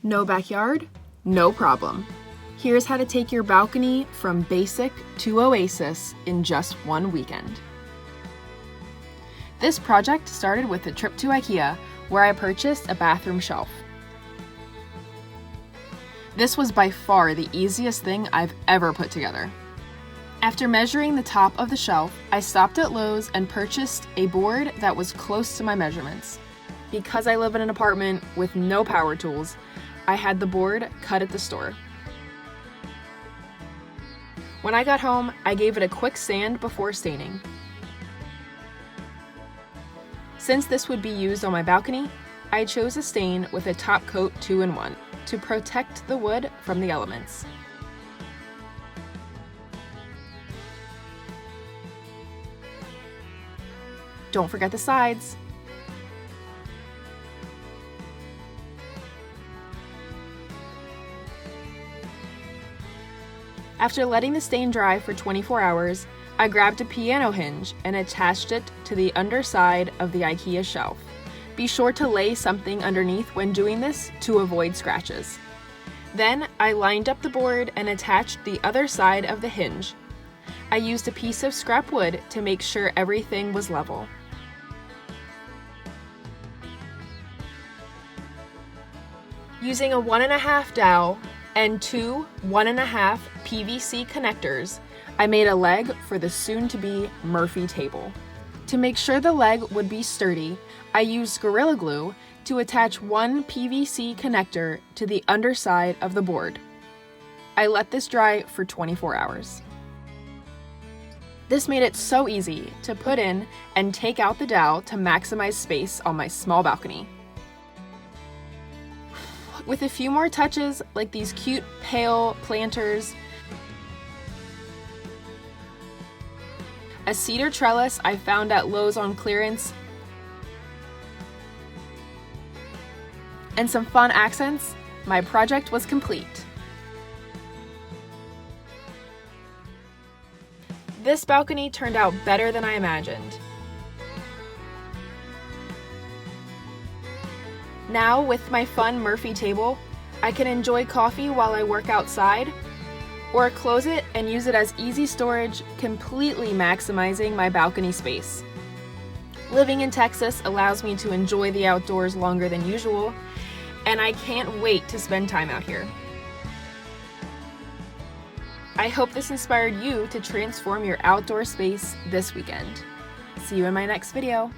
No backyard? No problem. Here's how to take your balcony from basic to oasis in just one weekend. This project started with a trip to IKEA, where I purchased a bathroom shelf. This was by far the easiest thing I've ever put together. After measuring the top of the shelf, I stopped at Lowe's and purchased a board that was close to my measurements. Because I live in an apartment with no power tools, I had the board cut at the store. When I got home, I gave it a quick sand before staining. Since this would be used on my balcony, I chose a stain with a top coat 2-in-1 to protect the wood from the elements. Don't forget the sides. After letting the stain dry for 24 hours, I grabbed a piano hinge and attached it to the underside of the IKEA shelf. Be sure to lay something underneath when doing this to avoid scratches. Then I lined up the board and attached the other side of the hinge. I used a piece of scrap wood to make sure everything was level. Using a 1.5 dowel and two 1.5 PVC connectors, I made a leg for the soon-to-be Murphy table. To make sure the leg would be sturdy, I used Gorilla Glue to attach one PVC connector to the underside of the board. I let this dry for 24 hours. This made it so easy to put in and take out the dowel to maximize space on my small balcony. With a few more touches, like these cute pale planters, a cedar trellis I found at Lowe's on clearance, and some fun accents, my project was complete. This balcony turned out better than I imagined. Now, with my fun Murphy table, I can enjoy coffee while I work outside, or close it and use it as easy storage, completely maximizing my balcony space. Living in Texas allows me to enjoy the outdoors longer than usual, and I can't wait to spend time out here. I hope this inspired you to transform your outdoor space this weekend. See you in my next video.